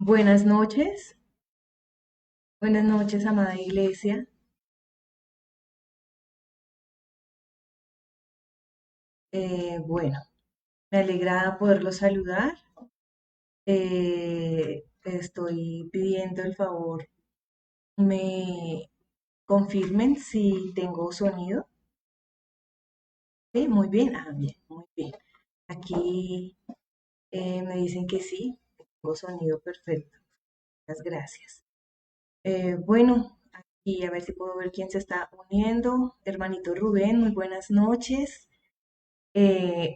Buenas noches, amada iglesia. Bueno, me alegra poderlos saludar. Estoy pidiendo el favor, me confirmen si tengo sonido. Sí, muy bien, bien, muy bien. Aquí me dicen que sí, tengo sonido perfecto. Muchas gracias. Bueno, aquí a ver si puedo ver quién se está uniendo. Hermanito Rubén, muy buenas noches.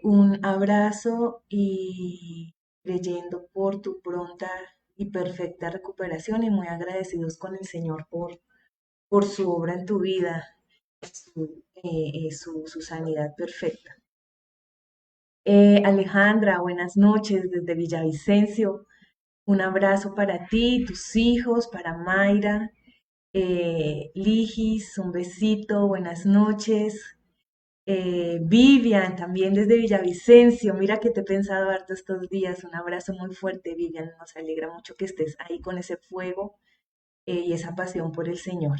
Un abrazo y creyendo por tu pronta y perfecta recuperación y muy agradecidos con el Señor por su obra en tu vida, su sanidad perfecta. Alejandra, buenas noches desde Villavicencio. Un abrazo para ti, tus hijos, para Mayra, Ligis, un besito, buenas noches. Vivian, también desde Villavicencio, mira que te he pensado harto estos días, un abrazo muy fuerte, Vivian, nos alegra mucho que estés ahí con ese fuego y esa pasión por el Señor.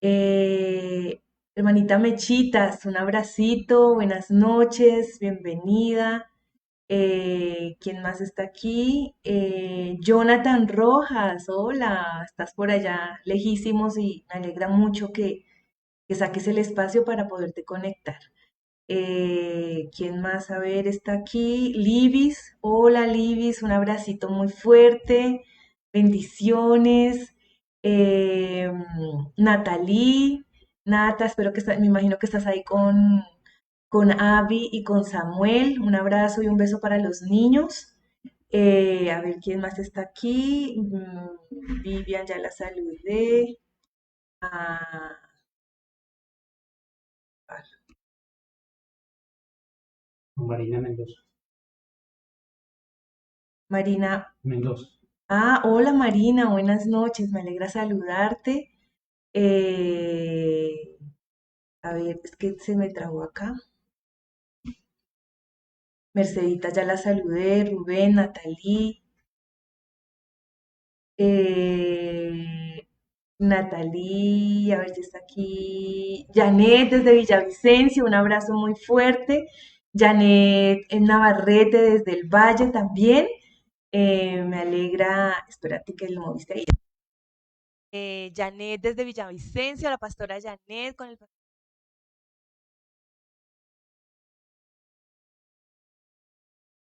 Eh, Hermanita Mechitas, un abracito, buenas noches, bienvenida. ¿Quién más está aquí? Jonathan Rojas, hola, estás por allá lejísimos y me alegra mucho que saques el espacio para poderte conectar. ¿Quién más? A ver, está aquí. Libis. Hola, Libis. Un abracito muy fuerte. Bendiciones. Eh, Natalie. Nata, espero que me imagino que estás ahí con Abby y con Samuel. Un abrazo y un beso para los niños. A ver, ¿quién más está aquí? Vivian, ya la saludé. Ah, Marina Mendoza. Marina. Mendoza. Hola Marina, buenas noches, me alegra saludarte. Eh, a ver, es que se me trabó acá. Mercedita ya la saludé, Rubén, Natalí, Natalí, a ver si está aquí. Janet desde Villavicencio, un abrazo muy fuerte. Janet en Navarrete desde el Valle también. Me alegra, espérate que lo moviste ahí. Janet desde Villavicencio, la pastora Janet con el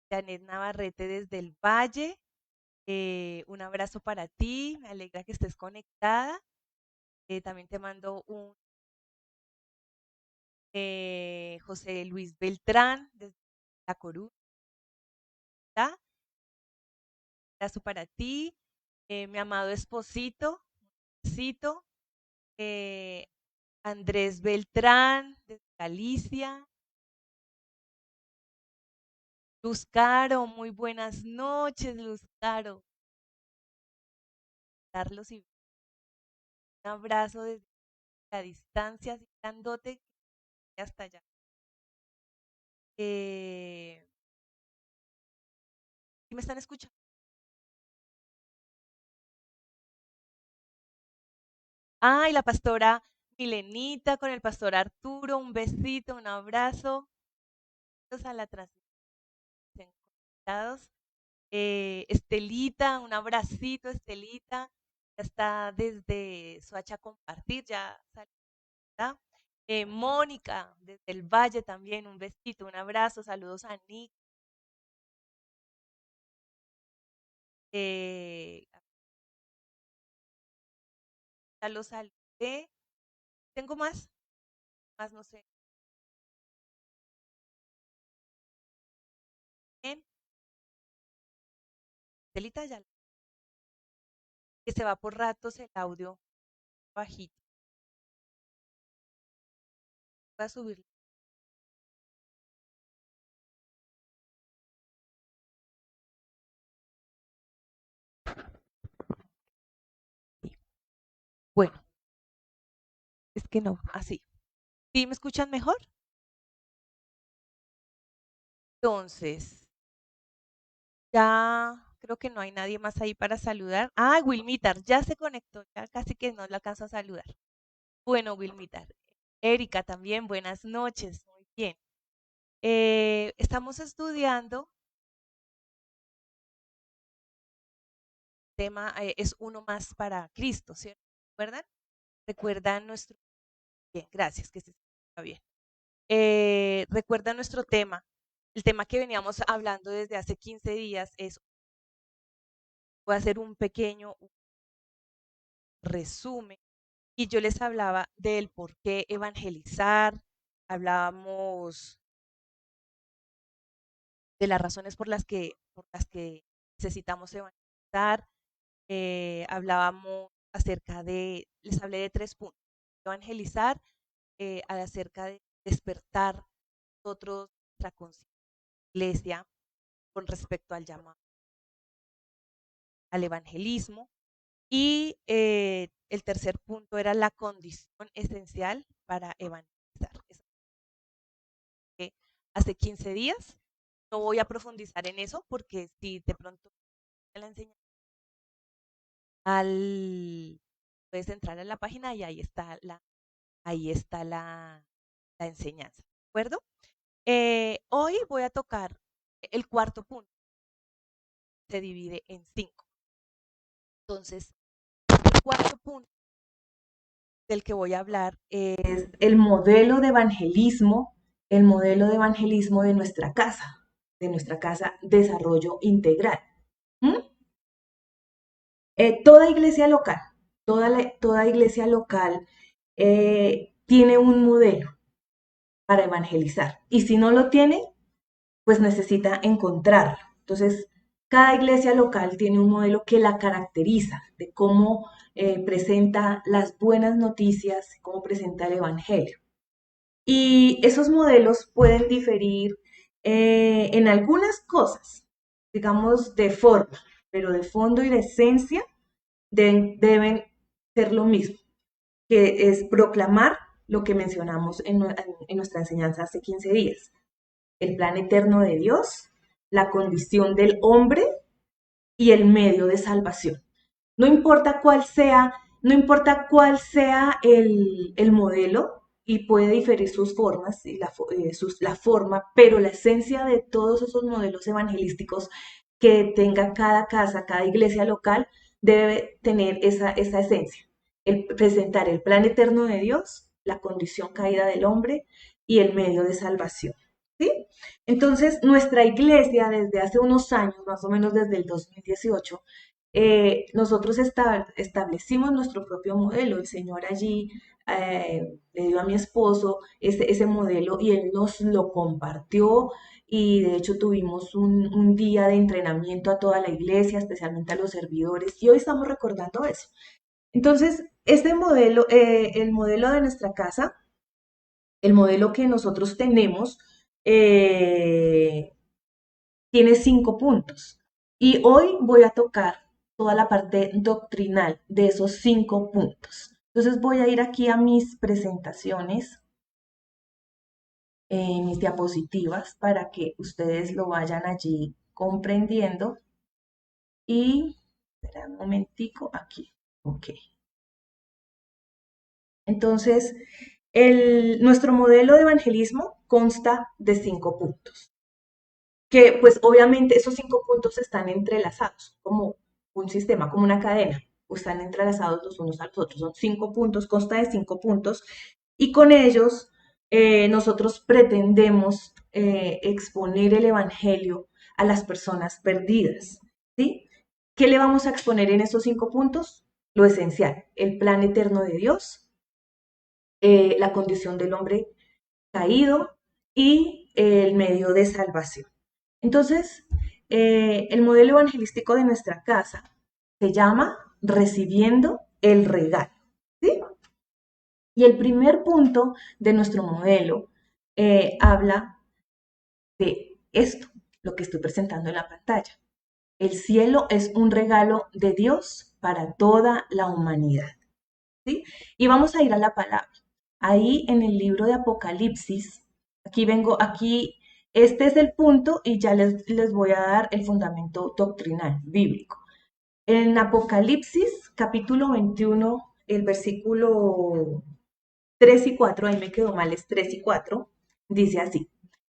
Janet Navarrete desde el Valle. Un abrazo para ti, me alegra que estés conectada. También te mando un José Luis Beltrán desde La Coruña. Un abrazo para ti. Mi amado esposito, Cito, eh, Andrés Beltrán desde Galicia. Luz Caro, muy buenas noches, Luz Caro. Carlos, y un abrazo desde la distancia, así grandote, hasta allá. ¿Sí me están escuchando? Y la pastora Milenita con el pastor Arturo, un besito, un abrazo. A la transmisión conectados. Estelita, un abracito, Estelita. Ya está desde Soacha Compartir, ya salió. Mónica, desde el Valle también, un besito, un abrazo, saludos a Nick. Ya los saludé. ¿Tengo más? Más no sé. Bien. Estelita ya. Que se va por ratos el audio bajito. Voy a subirlo. Bueno, es que no, así. ¿Sí me escuchan mejor? Entonces, ya Creo que no hay nadie más ahí para saludar. Ah, Wilmitar, ya se conectó, ya casi que no la alcanzo a saludar. Bueno, Wilmitar. Erika también, buenas noches. Muy bien. Estamos estudiando, tema es uno más para Cristo, ¿cierto? ¿Recuerdan? Recuerdan nuestro... Bien, gracias, que se está bien. Recuerda nuestro tema. El tema que veníamos hablando desde hace 15 días es, voy a hacer un pequeño resumen, y yo les hablaba del por qué evangelizar, hablábamos de las razones por las que necesitamos evangelizar, hablábamos acerca de, les hablé de 3 puntos: evangelizar, acerca de despertar nosotros nuestra conciencia, iglesia, con respecto al llamado al evangelismo. Y el tercer punto era la condición esencial para evangelizar. Eso que hace 15 días. No voy a profundizar en eso porque si de pronto la enseñanza, puedes entrar a la página y ahí está la enseñanza. ¿De acuerdo? Hoy voy a tocar el cuarto punto. Se divide en 5. Entonces, el cuarto punto del que voy a hablar es El modelo de evangelismo, el modelo de evangelismo de nuestra casa Desarrollo Integral. ¿Mm? Toda iglesia local, toda iglesia local tiene un modelo para evangelizar. Y si no lo tiene, pues necesita encontrarlo. Entonces, cada iglesia local tiene un modelo que la caracteriza, de cómo presenta las buenas noticias, cómo presenta el evangelio. Y esos modelos pueden diferir en algunas cosas, digamos, de forma, pero de fondo y de esencia deben ser lo mismo, que es proclamar lo que mencionamos en nuestra enseñanza hace 15 días: el plan eterno de Dios, la condición del hombre y el medio de salvación. No importa cuál sea, no importa cuál sea el modelo, y puede diferir sus formas y la forma, pero la esencia de todos esos modelos evangelísticos que tenga cada casa, cada iglesia local, debe tener esa esencia: presentar el plan eterno de Dios, la condición caída del hombre y el medio de salvación. ¿Sí? Entonces, nuestra iglesia desde hace unos años, más o menos desde el 2018, nosotros establecimos nuestro propio modelo. El Señor allí le dio a mi esposo ese modelo y él nos lo compartió, y de hecho tuvimos un día de entrenamiento a toda la iglesia, especialmente a los servidores, y hoy estamos recordando eso. Entonces, este modelo, el modelo de nuestra casa, el modelo que nosotros tenemos, eh, tiene 5 puntos. Y hoy voy a tocar toda la parte doctrinal de esos 5 puntos. Entonces voy a ir aquí a mis presentaciones, mis diapositivas, para que ustedes lo vayan allí comprendiendo. Y, espera un momentico, aquí. Ok. Entonces, nuestro modelo de evangelismo consta de 5 puntos, que pues obviamente esos 5 puntos están entrelazados, como un sistema, como una cadena, o están entrelazados los unos a los otros. Son 5 puntos, consta de 5 puntos, y con ellos nosotros pretendemos exponer el Evangelio a las personas perdidas. ¿Sí? ¿Qué le vamos a exponer en esos 5 puntos? Lo esencial: el plan eterno de Dios, la condición del hombre caído y el medio de salvación. Entonces, el modelo evangelístico de nuestra casa se llama Recibiendo el Regalo. ¿Sí? Y el primer punto de nuestro modelo habla de esto, lo que estoy presentando en la pantalla. El cielo es un regalo de Dios para toda la humanidad. ¿Sí? Y vamos a ir a la palabra. Ahí en el libro de Apocalipsis, aquí Este es el punto y ya les voy a dar el fundamento doctrinal bíblico. En Apocalipsis, capítulo 21, el versículo 3 y 4, ahí me quedó mal, es 3 y 4, dice así: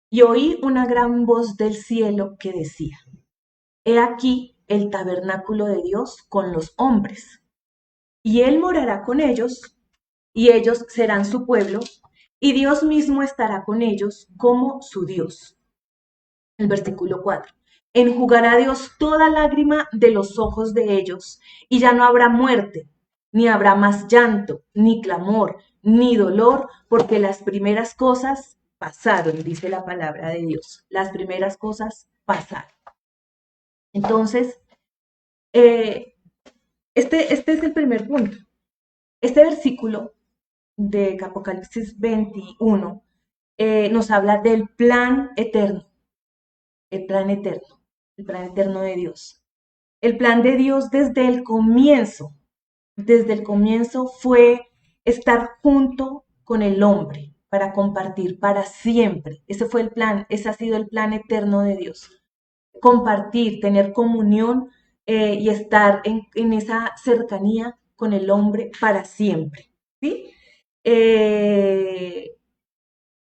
Y oí una gran voz del cielo que decía: He aquí el tabernáculo de Dios con los hombres, y Él morará con ellos, y ellos serán su pueblo, y Dios mismo estará con ellos como su Dios. El versículo 4. Enjugará Dios toda lágrima de los ojos de ellos, y ya no habrá muerte, ni habrá más llanto, ni clamor, ni dolor, porque las primeras cosas pasaron, dice la palabra de Dios. Las primeras cosas pasaron. Entonces, este es el primer punto. Este versículo de Apocalipsis 21 nos habla del plan eterno, el plan eterno, el plan eterno de Dios. El plan de Dios desde el comienzo fue estar junto con el hombre para compartir para siempre. Ese fue el plan, ese ha sido el plan eterno de Dios. Compartir, tener comunión y estar en esa cercanía con el hombre para siempre. ¿Sí?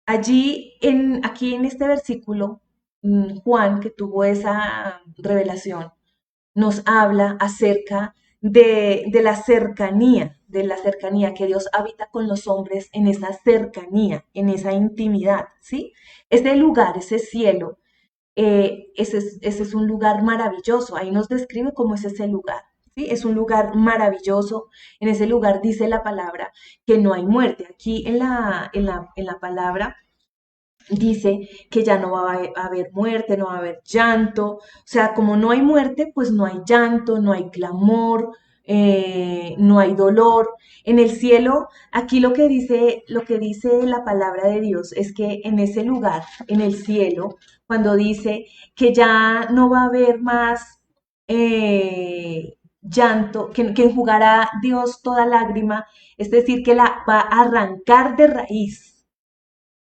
Aquí en este versículo, Juan, que tuvo esa revelación, nos habla acerca de la cercanía, que Dios habita con los hombres en esa cercanía, en esa intimidad, ¿sí? Ese lugar, ese cielo, ese es un lugar maravilloso. Ahí nos describe cómo es ese lugar. ¿Sí? Es un lugar maravilloso. En ese lugar dice la palabra que no hay muerte. Aquí en la palabra dice que ya no va a haber muerte, no va a haber llanto. O sea, como no hay muerte, pues no hay llanto, no hay clamor, no hay dolor. En el cielo, aquí lo que dice la palabra de Dios es que en ese lugar, en el cielo, cuando dice que ya no va a haber más llanto, que enjugará Dios toda lágrima, es decir, que la va a arrancar de raíz,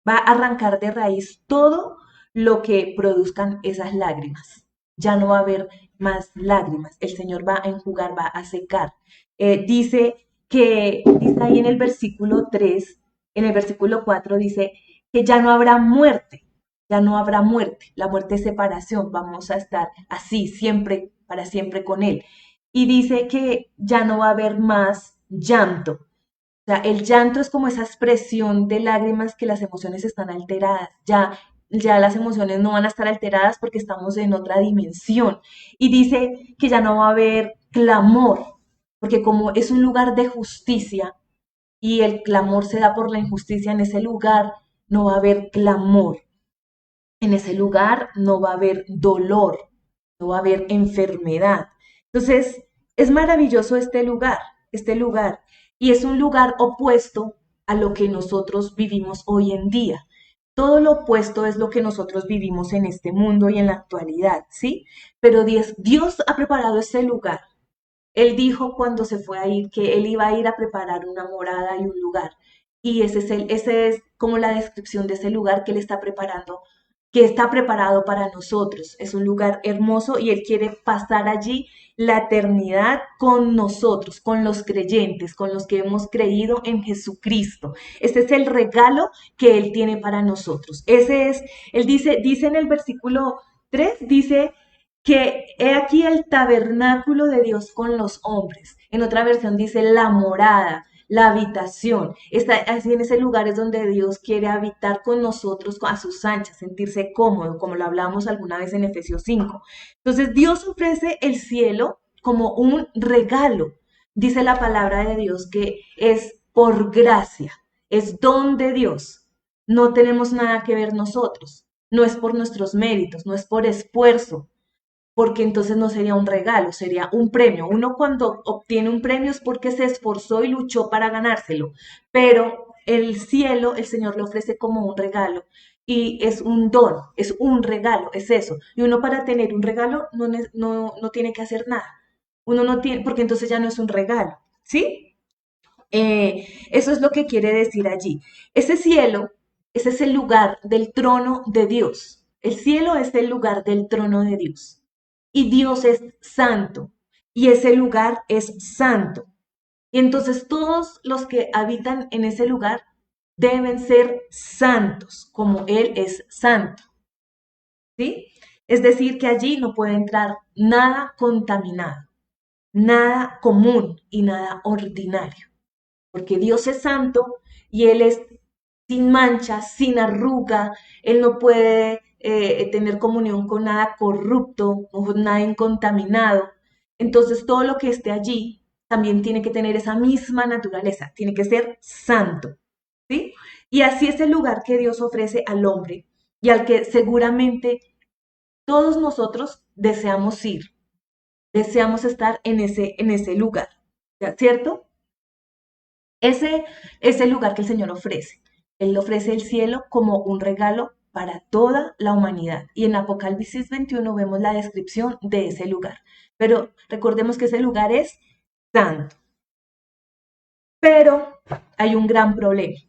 va a arrancar de raíz todo lo que produzcan esas lágrimas. Ya no va a haber más lágrimas. El Señor va a enjugar, va a secar. Dice ahí en el versículo 3, en el versículo 4 dice que ya no habrá muerte, ya no habrá muerte. La muerte es separación, vamos a estar así siempre, para siempre con Él. Y dice que ya no va a haber más llanto. O sea, el llanto es como esa expresión de lágrimas que las emociones están alteradas. Ya las emociones no van a estar alteradas porque estamos en otra dimensión. Y dice que ya no va a haber clamor, porque como es un lugar de justicia y el clamor se da por la injusticia, en ese lugar no va a haber clamor. En ese lugar no va a haber dolor, no va a haber enfermedad. Entonces, es maravilloso este lugar, y es un lugar opuesto a lo que nosotros vivimos hoy en día. Todo lo opuesto es lo que nosotros vivimos en este mundo y en la actualidad, ¿sí? Pero Dios ha preparado este lugar. Él dijo cuando se fue a ir que Él iba a ir a preparar una morada y un lugar. Y ese es como la descripción de ese lugar que Él está preparando, que está preparado para nosotros. Es un lugar hermoso y Él quiere pasar allí la eternidad con nosotros, con los creyentes, con los que hemos creído en Jesucristo. Ese es el regalo que Él tiene para nosotros. Él dice en el versículo 3, dice que he aquí el tabernáculo de Dios con los hombres. En otra versión dice la morada, la habitación. Está así, en ese lugar es donde Dios quiere habitar con nosotros a sus anchas, sentirse cómodo, como lo hablamos alguna vez en Efesios 5. Entonces Dios ofrece el cielo como un regalo. Dice la palabra de Dios que es por gracia, es don de Dios. No tenemos nada que ver nosotros. No es por nuestros méritos, no es por esfuerzo, porque entonces no sería un regalo, sería un premio. Uno cuando obtiene un premio es porque se esforzó y luchó para ganárselo, pero el cielo, el Señor le ofrece como un regalo y es un don, es un regalo, es eso. Y uno para tener un regalo no tiene que hacer nada. Uno no tiene, porque entonces ya no es un regalo, ¿sí? Eso es lo que quiere decir allí. Ese cielo, ese es el lugar del trono de Dios. El cielo es el lugar del trono de Dios. Y Dios es santo. Y ese lugar es santo. Y entonces todos los que habitan en ese lugar deben ser santos, como Él es santo. ¿Sí? Es decir, que allí no puede entrar nada contaminado, nada común y nada ordinario, porque Dios es santo y Él es sin mancha, sin arruga, Él no puede tener comunión con nada corrupto, con nada incontaminado. Entonces todo lo que esté allí también tiene que tener esa misma naturaleza, tiene que ser santo, ¿sí? Y así es el lugar que Dios ofrece al hombre y al que seguramente todos nosotros deseamos ir, deseamos estar en ese lugar, ¿cierto? Ese es el lugar que el Señor ofrece. Él ofrece el cielo como un regalo para toda la humanidad. Y en Apocalipsis 21 vemos la descripción de ese lugar. Pero recordemos que ese lugar es santo. Pero hay un gran problema.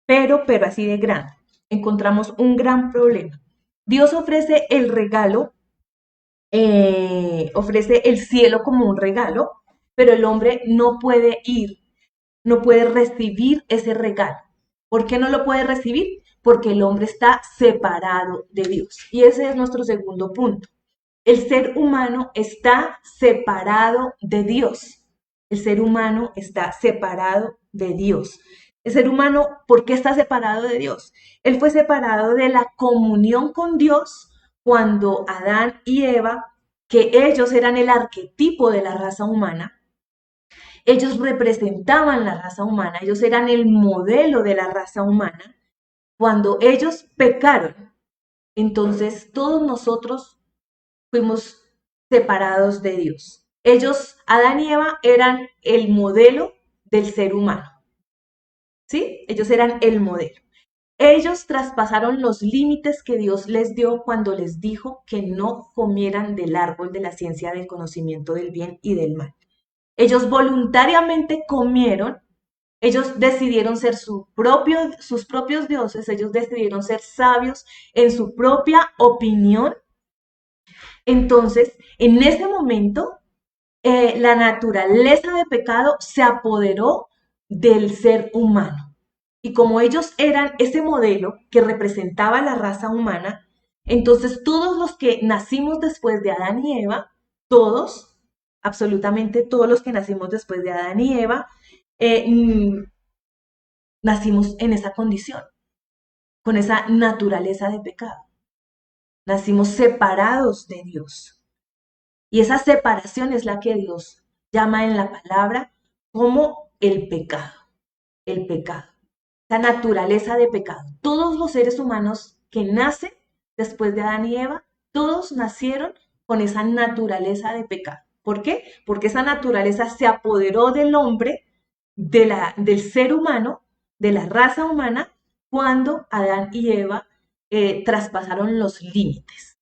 Pero así de grande. Encontramos un gran problema. Dios ofrece el regalo, ofrece el cielo como un regalo, pero el hombre no puede ir, no puede recibir ese regalo. ¿Por qué no lo puede recibir? Porque el hombre está separado de Dios. Y ese es nuestro segundo punto. El ser humano está separado de Dios. El ser humano está separado de Dios. El ser humano, ¿por qué está separado de Dios? Él fue separado de la comunión con Dios cuando Adán y Eva, que ellos eran el arquetipo de la raza humana, ellos representaban la raza humana, ellos eran el modelo de la raza humana. Cuando ellos pecaron, entonces todos nosotros fuimos separados de Dios. Ellos, Adán y Eva, eran el modelo del ser humano. ¿Sí? Ellos eran el modelo. Ellos traspasaron los límites que Dios les dio cuando les dijo que no comieran del árbol de la ciencia del conocimiento del bien y del mal. Ellos voluntariamente comieron, ellos decidieron ser sus propios dioses, ellos decidieron ser sabios en su propia opinión. Entonces, en ese momento, la naturaleza de pecado se apoderó del ser humano. Y como ellos eran ese modelo que representaba la raza humana, entonces todos los que nacimos después de Adán y Eva, todos, absolutamente todos los que nacimos después de Adán y Eva, nacimos en esa condición, con esa naturaleza de pecado. Nacimos separados de Dios. Y esa separación es la que Dios llama en la palabra como el pecado. El pecado. Esa naturaleza de pecado. Todos los seres humanos que nacen después de Adán y Eva, todos nacieron con esa naturaleza de pecado. ¿Por qué? Porque esa naturaleza se apoderó del hombre, del ser humano, de la raza humana, cuando Adán y Eva traspasaron los límites.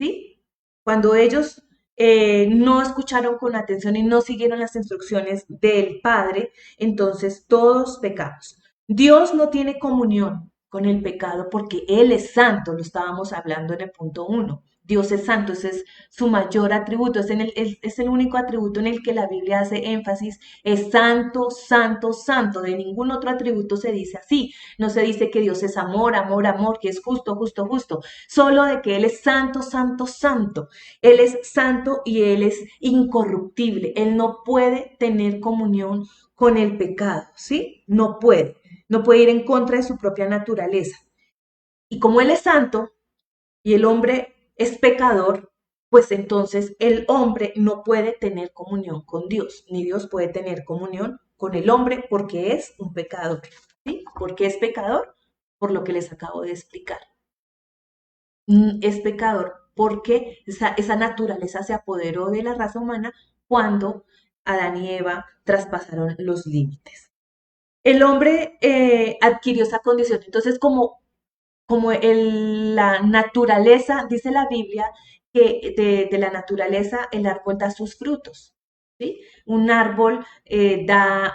¿Sí? Cuando ellos no escucharon con atención y no siguieron las instrucciones del Padre, entonces todos pecamos. Dios no tiene comunión con el pecado porque Él es santo, lo estábamos hablando en el punto 1. Dios es santo, ese es su mayor atributo, es el único atributo en el que la Biblia hace énfasis, es santo, santo, santo, de ningún otro atributo se dice así, no se dice que Dios es amor, amor, amor, que es justo, justo, justo, solo de que Él es santo, santo, santo, Él es santo y Él es incorruptible, Él no puede tener comunión con el pecado, ¿sí? No puede ir en contra de su propia naturaleza. Y como Él es santo y el hombre es pecador, pues entonces el hombre no puede tener comunión con Dios, ni Dios puede tener comunión con el hombre porque es un pecador. ¿Sí? ¿Por qué es pecador? Por lo que les acabo de explicar. Es pecador porque esa naturaleza se apoderó de la raza humana cuando Adán y Eva traspasaron los límites. El hombre adquirió esa condición. Entonces, como la naturaleza, dice la Biblia, que de la naturaleza el árbol da sus frutos. ¿Sí? Un árbol da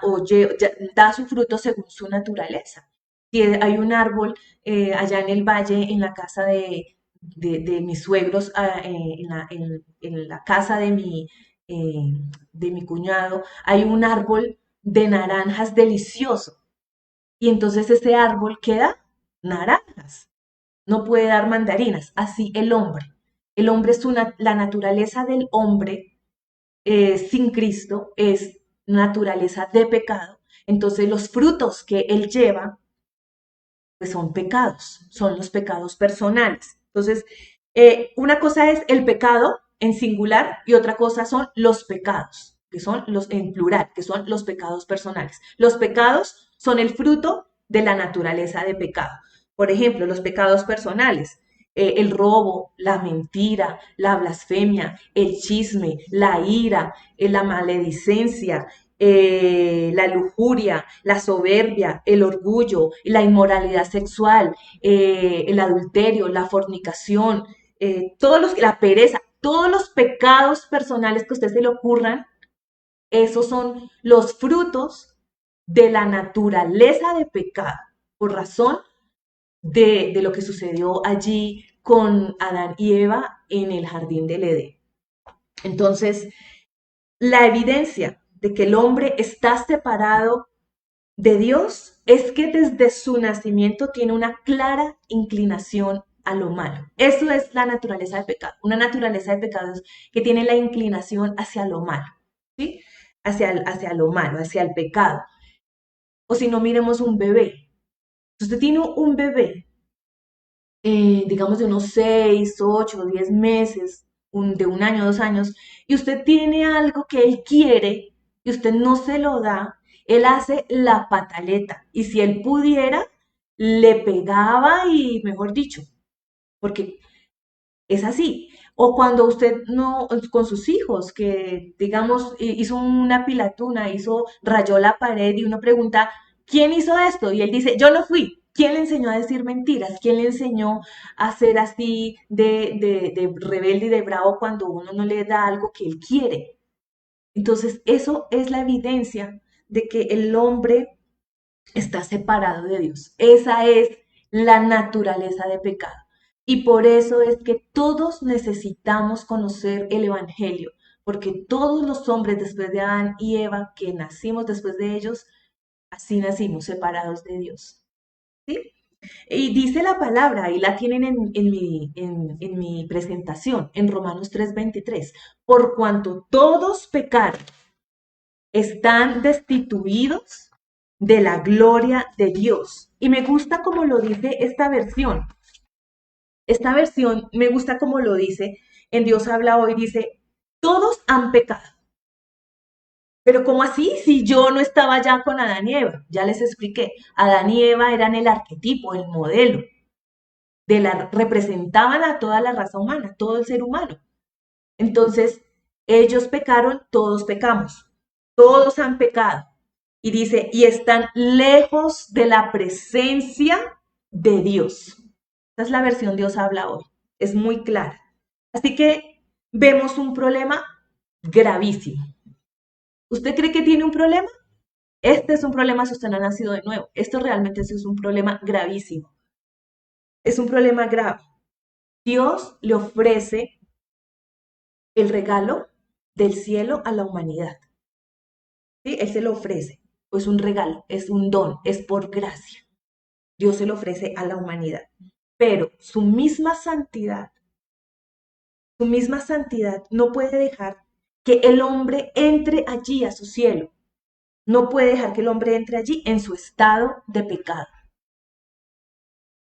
su fruto según su naturaleza. Si hay un árbol allá en el valle, en la casa de de mis suegros en la casa de mi cuñado, hay un árbol de naranjas delicioso. Y entonces ese árbol queda naranjas, no puede dar mandarinas. Así el hombre. El hombre es la naturaleza del hombre sin Cristo es naturaleza de pecado. Entonces los frutos que él lleva pues son pecados, son los pecados personales. Entonces, una cosa es el pecado en singular y otra cosa son los pecados, que son los en plural, que son los pecados personales. Los pecados son el fruto de la naturaleza de pecado. Por ejemplo, los pecados personales, el robo, la mentira, la blasfemia, el chisme, la ira, la maledicencia, la lujuria, la soberbia, el orgullo, la inmoralidad sexual, el adulterio, la fornicación, la pereza, todos los pecados personales que a usted se le ocurran, esos son los frutos de la naturaleza de pecado, por razón de lo que sucedió allí con Adán y Eva en el jardín del Edén. Entonces, la evidencia de que el hombre está separado de Dios es que desde su nacimiento tiene una clara inclinación a lo malo. Eso es la naturaleza del pecado. Una naturaleza de pecado es que tiene la inclinación hacia lo malo, ¿sí? Hacia lo malo, hacia el pecado. O si no, miremos un bebé. Si usted tiene un bebé, digamos de unos 6, 8, 10 meses, de un año, 2 años, y usted tiene algo que él quiere y usted no se lo da, él hace la pataleta. Y si él pudiera, le pegaba y, mejor dicho, porque es así. O cuando usted no, con sus hijos, que digamos, hizo una pilatuna, rayó la pared y uno pregunta, ¿quién hizo esto? Y él dice, yo no fui. ¿Quién le enseñó a decir mentiras? ¿Quién le enseñó a ser así de rebelde y de bravo cuando uno no le da algo que él quiere? Entonces, eso es la evidencia de que el hombre está separado de Dios. Esa es la naturaleza de pecado. Y por eso es que todos necesitamos conocer el Evangelio, porque todos los hombres después de Adán y Eva, que nacimos después de ellos, así nacimos separados de Dios. ¿Sí? Y dice la palabra, ahí la tienen en mi presentación, en Romanos 3:23, por cuanto todos pecaron, están destituidos de la gloria de Dios. Y me gusta como lo dice esta versión. Esta versión me gusta como lo dice. En Dios habla hoy, dice, todos han pecado. Pero ¿cómo así? Si yo no estaba ya con Adán y Eva, ya les expliqué. Adán y Eva eran el arquetipo, el modelo, representaban a toda la raza humana, todo el ser humano. Entonces, ellos pecaron, todos pecamos, todos han pecado. Y dice, y están lejos de la presencia de Dios. Esa es la versión Dios habla hoy. Es muy clara. Así que vemos un problema gravísimo. ¿Usted cree que tiene un problema? Este es un problema si usted no ha nacido de nuevo. Esto realmente es un problema gravísimo. Es un problema grave. Dios le ofrece el regalo del cielo a la humanidad. ¿Sí? Él se lo ofrece. Es un regalo, es un don, es por gracia. Dios se lo ofrece a la humanidad. Pero su misma santidad no puede dejar que el hombre entre allí a su cielo. No puede dejar que el hombre entre allí en su estado de pecado.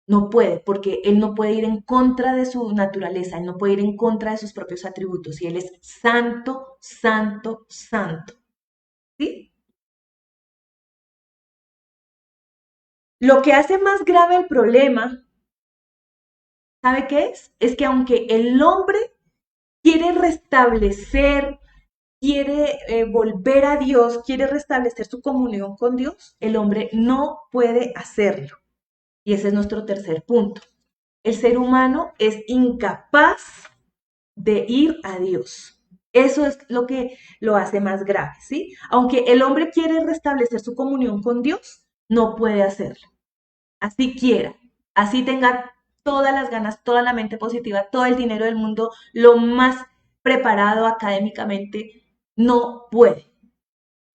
No puede, porque él no puede ir en contra de su naturaleza, él no puede ir en contra de sus propios atributos. Y él es santo, santo, santo. ¿Sí? Lo que hace más grave el problema, ¿sabe qué es? Es que aunque el hombre quiere restablecer, quiere volver a Dios, quiere restablecer su comunión con Dios, el hombre no puede hacerlo. Y ese es nuestro tercer punto. El ser humano es incapaz de ir a Dios. Eso es lo que lo hace más grave, ¿sí? Aunque el hombre quiere restablecer su comunión con Dios, no puede hacerlo. Así quiera, así tenga todas las ganas, toda la mente positiva, todo el dinero del mundo, lo más preparado académicamente, no puede,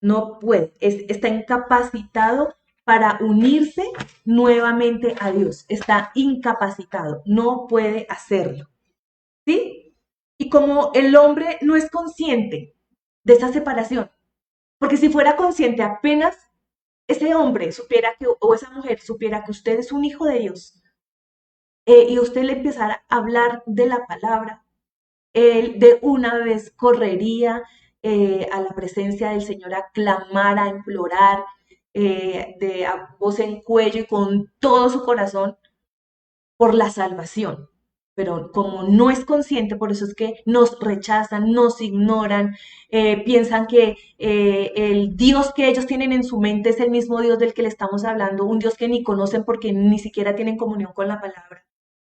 no puede, está incapacitado para unirse nuevamente a Dios, está incapacitado, no puede hacerlo, ¿sí? Y como el hombre no es consciente de esa separación, porque si fuera consciente apenas ese hombre supiera que, o esa mujer supiera que usted es un hijo de Dios, y usted le empezara a hablar de la palabra, él de una vez correría a la presencia del Señor a clamar, a implorar, de a voz en cuello y con todo su corazón por la salvación. Pero como no es consciente, por eso es que nos rechazan, nos ignoran, piensan que el Dios que ellos tienen en su mente es el mismo Dios del que le estamos hablando, un Dios que ni conocen porque ni siquiera tienen comunión con la palabra.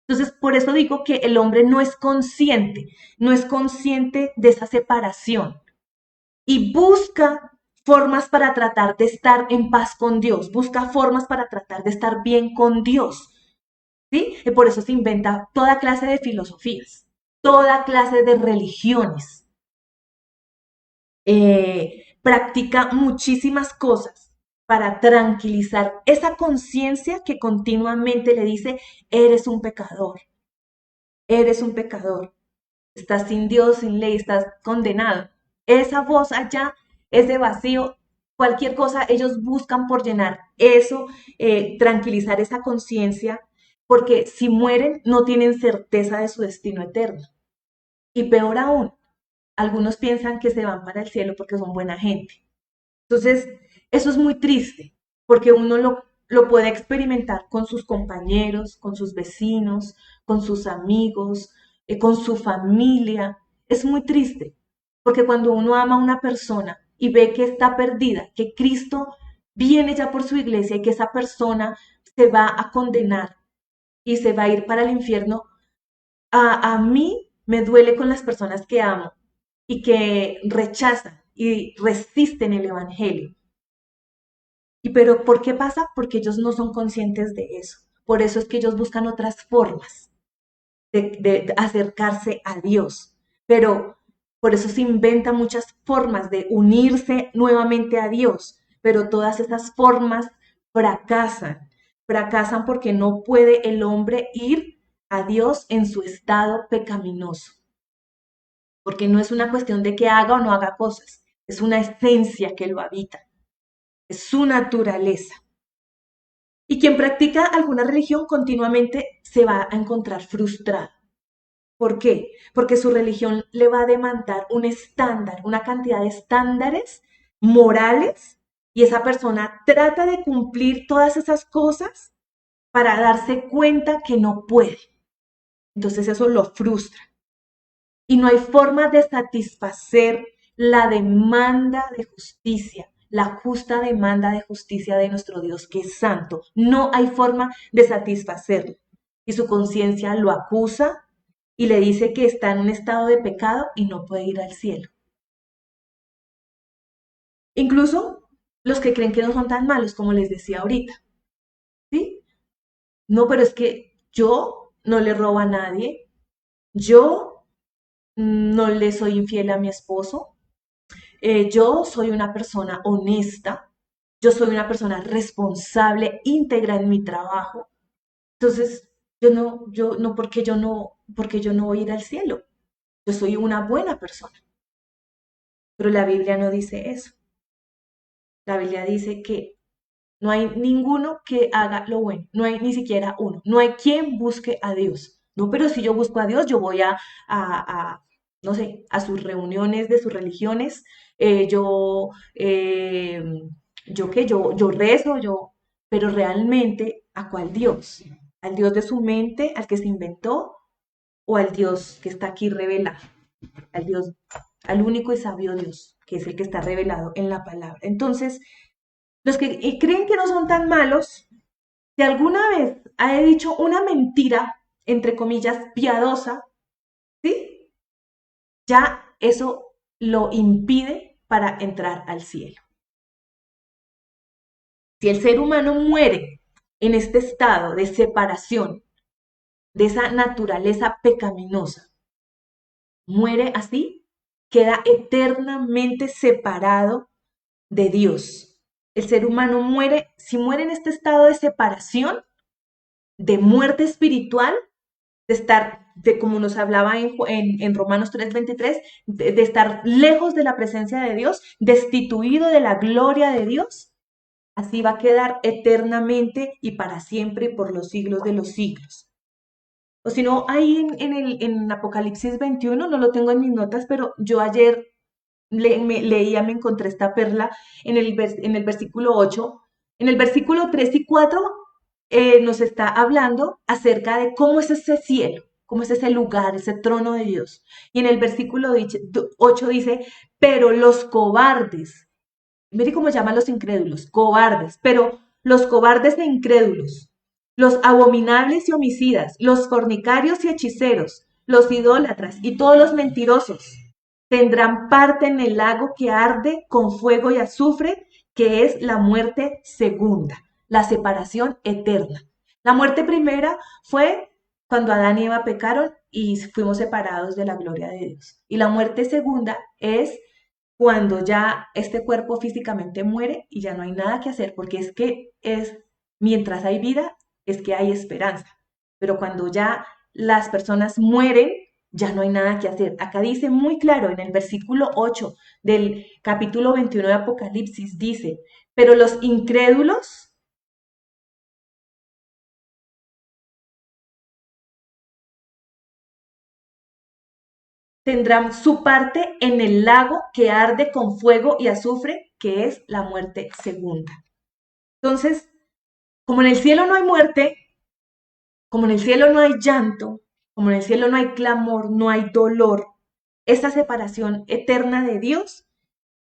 Entonces, por eso digo que el hombre no es consciente, no es consciente de esa separación y busca formas para tratar de estar en paz con Dios, busca formas para tratar de estar bien con Dios. ¿Sí? Y por eso se inventa toda clase de filosofías, toda clase de religiones. Practica muchísimas cosas para tranquilizar esa conciencia que continuamente le dice, eres un pecador, estás sin Dios, sin ley, estás condenado. Esa voz allá, ese vacío, cualquier cosa, ellos buscan por llenar eso, tranquilizar esa conciencia, porque si mueren no tienen certeza de su destino eterno. Y peor aún, algunos piensan que se van para el cielo porque son buena gente. Entonces, eso es muy triste, porque uno lo puede experimentar con sus compañeros, con sus vecinos, con sus amigos, con su familia. Es muy triste, porque cuando uno ama a una persona y ve que está perdida, que Cristo viene ya por su iglesia y que esa persona se va a condenar y se va a ir para el infierno, a mí me duele con las personas que amo y que rechazan y resisten el Evangelio. ¿Y pero por qué pasa? Porque ellos no son conscientes de eso. Por eso es que ellos buscan otras formas de acercarse a Dios. Pero por eso se inventan muchas formas de unirse nuevamente a Dios. Pero todas esas formas fracasan. Fracasan porque no puede el hombre ir a Dios en su estado pecaminoso. Porque no es una cuestión de que haga o no haga cosas. Es una esencia que lo habita. Es su naturaleza. Y quien practica alguna religión continuamente se va a encontrar frustrado. ¿Por qué? Porque su religión le va a demandar un estándar, una cantidad de estándares morales, y esa persona trata de cumplir todas esas cosas para darse cuenta que no puede. Entonces eso lo frustra. Y no hay forma de satisfacer la demanda de justicia, la justa demanda de justicia de nuestro Dios que es santo. No hay forma de satisfacerlo. Y su conciencia lo acusa y le dice que está en un estado de pecado y no puede ir al cielo. Incluso los que creen que no son tan malos, como les decía ahorita. ¿Sí? No, pero es que yo no le robo a nadie, yo no le soy infiel a mi esposo, yo soy una persona honesta, yo soy una persona responsable, íntegra en mi trabajo. Entonces, porque yo no voy a ir al cielo. Yo soy una buena persona. Pero la Biblia no dice eso. La Biblia dice que no hay ninguno que haga lo bueno. No hay ni siquiera uno. No hay quien busque a Dios. No, pero si yo busco a Dios, yo voy no sé, a sus reuniones de sus religiones. eh, yo, eh, yo rezo, pero realmente, ¿a cuál Dios? ¿Al Dios de su mente, al que se inventó, o al Dios que está aquí revelado? Al Dios, al único y sabio Dios, que es el que está revelado en la palabra. Entonces, los que creen que no son tan malos, si alguna vez he dicho una mentira, entre comillas, piadosa, ¿sí? Ya eso lo impide para entrar al cielo. Si el ser humano muere en este estado de separación de esa naturaleza pecaminosa. Muere así, queda eternamente separado de Dios. El ser humano muere, si muere en este estado de separación, de muerte espiritual, de estar, de como nos hablaba en Romanos 3:23, de estar lejos de la presencia de Dios, destituido de la gloria de Dios, así va a quedar eternamente y para siempre y por los siglos de los siglos. O si no, ahí en Apocalipsis 21, no lo tengo en mis notas, pero yo ayer leía, me encontré esta perla en el versículo 8. En el versículo 3 y 4 nos está hablando acerca de cómo es ese cielo, cómo es ese lugar, ese trono de Dios. Y en el versículo 8 dice, pero los cobardes, mire cómo llaman los incrédulos, cobardes, pero los cobardes e incrédulos, los abominables y homicidas, los fornicarios y hechiceros, los idólatras y todos los mentirosos tendrán parte en el lago que arde con fuego y azufre, que es la muerte segunda, la separación eterna. La muerte primera fue cuando Adán y Eva pecaron y fuimos separados de la gloria de Dios. Y la muerte segunda es cuando ya este cuerpo físicamente muere y ya no hay nada que hacer, porque mientras hay vida, es que hay esperanza. Pero cuando ya las personas mueren, ya no hay nada que hacer. Acá dice muy claro en el versículo 8 del capítulo 21 de Apocalipsis, dice, pero los incrédulos tendrán su parte en el lago que arde con fuego y azufre, que es la muerte segunda. Entonces, como en el cielo no hay muerte, como en el cielo no hay llanto, como en el cielo no hay clamor, no hay dolor, esta separación eterna de Dios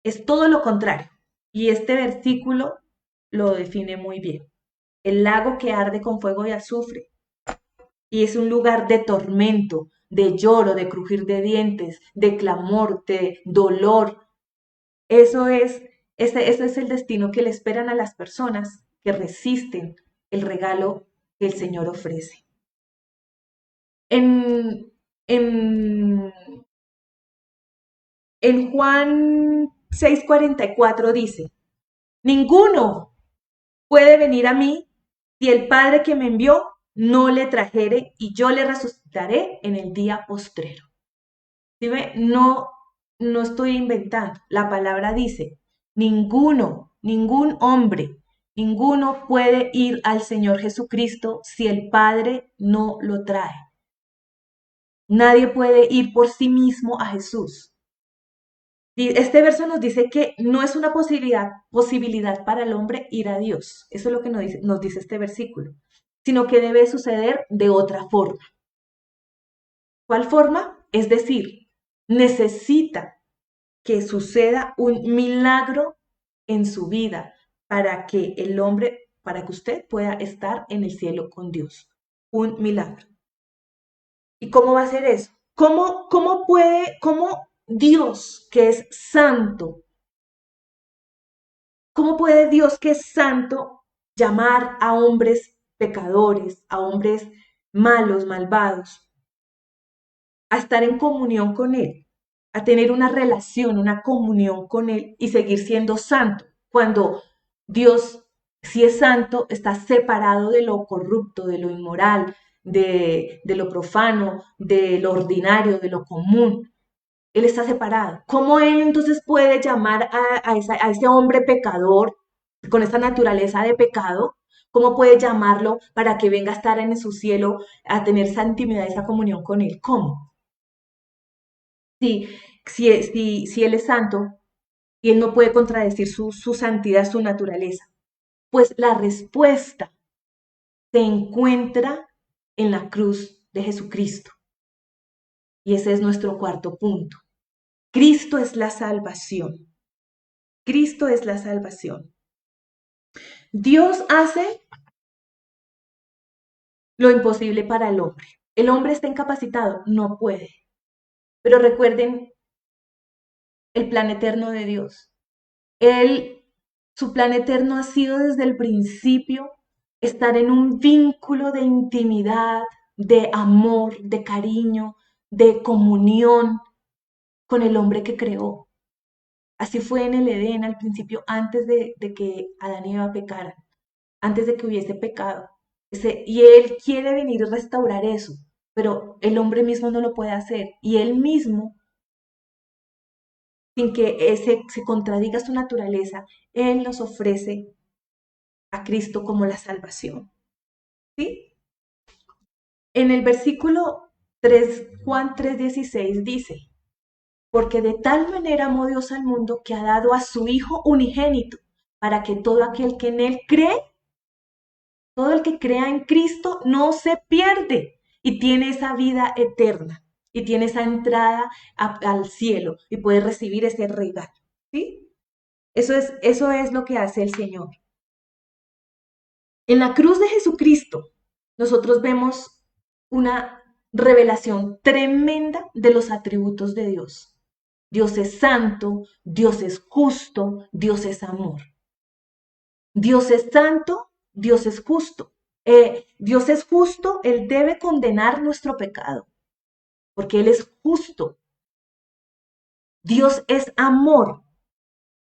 es todo lo contrario. Y este versículo lo define muy bien. El lago que arde con fuego y azufre. Y es un lugar de tormento, de lloro, de crujir de dientes, de clamor, de dolor. Ese es el destino que le esperan a las personas que resisten el regalo que el Señor ofrece. En, en, en Juan 6:44 dice, ninguno puede venir a mí si el Padre que me envió no le trajere y yo le resucitaré en el día postrero. ¿Sí ve? No, no estoy inventando. La palabra dice, ningún hombre, ninguno puede ir al Señor Jesucristo si el Padre no lo trae. Nadie puede ir por sí mismo a Jesús. Y este verso nos dice que no es una posibilidad para el hombre ir a Dios. Eso es lo que nos dice este versículo. Sino que debe suceder de otra forma. ¿Cuál forma? Es decir, necesita que suceda un milagro en su vida para que el hombre, para que usted pueda estar en el cielo con Dios. Un milagro. ¿Y cómo va a ser eso? ¿Cómo Dios, que es santo, cómo puede Dios, que es santo, llamar a hombres pecadores, a hombres malos, malvados, a estar en comunión con Él, a tener una relación, una comunión con Él y seguir siendo santo? Cuando Dios, si es santo, está separado de lo corrupto, de lo inmoral, de lo profano, de lo ordinario, de lo común. Él está separado. ¿Cómo Él entonces puede llamar a ese hombre pecador con esta naturaleza de pecado? ¿Cómo puede llamarlo para que venga a estar en su cielo, a tener esa intimidad, esa comunión con Él? ¿Cómo? Si Él es santo y Él no puede contradecir su santidad, su naturaleza. Pues la respuesta se encuentra en la cruz de Jesucristo. Y ese es nuestro cuarto punto. Cristo es la salvación. Cristo es la salvación. Dios hace lo imposible para el hombre. El hombre está incapacitado, no puede. Pero recuerden el plan eterno de Dios. Su plan eterno ha sido desde el principio estar en un vínculo de intimidad, de amor, de cariño, de comunión con el hombre que creó. Así fue en el Edén al principio, antes de que Adán y Eva pecaran, antes de que hubiese pecado. Y Él quiere venir y restaurar eso, pero el hombre mismo no lo puede hacer. Y Él mismo, sin que se contradiga su naturaleza, Él nos ofrece a Cristo como la salvación. ¿Sí? En el versículo 3, Juan 3:16 dice, porque de tal manera amó Dios al mundo que ha dado a su Hijo unigénito, para que todo aquel que en Él cree, todo el que crea en Cristo no se pierde y tiene esa vida eterna y tiene esa entrada al cielo y puede recibir ese regalo. ¿Sí? Eso es lo que hace el Señor. En la cruz de Jesucristo, nosotros vemos una revelación tremenda de los atributos de Dios. Dios es santo, Dios es justo, Dios es amor. Dios es santo, Dios es justo. Dios es justo, Él debe condenar nuestro pecado, porque Él es justo. Dios es amor,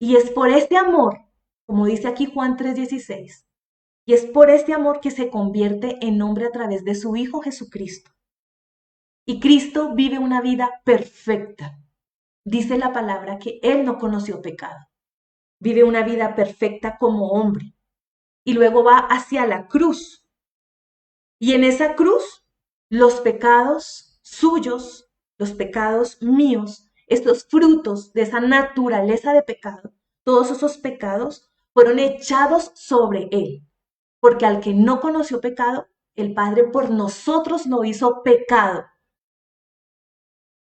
y es por este amor, como dice aquí Juan 3:16, y es por este amor que se convierte en hombre a través de su Hijo Jesucristo. Y Cristo vive una vida perfecta. Dice la palabra que Él no conoció pecado. Vive una vida perfecta como hombre. Y luego va hacia la cruz. Y en esa cruz, los pecados suyos, los pecados míos, estos frutos de esa naturaleza de pecado, todos esos pecados fueron echados sobre Él. Porque al que no conoció pecado, el Padre por nosotros lo hizo pecado,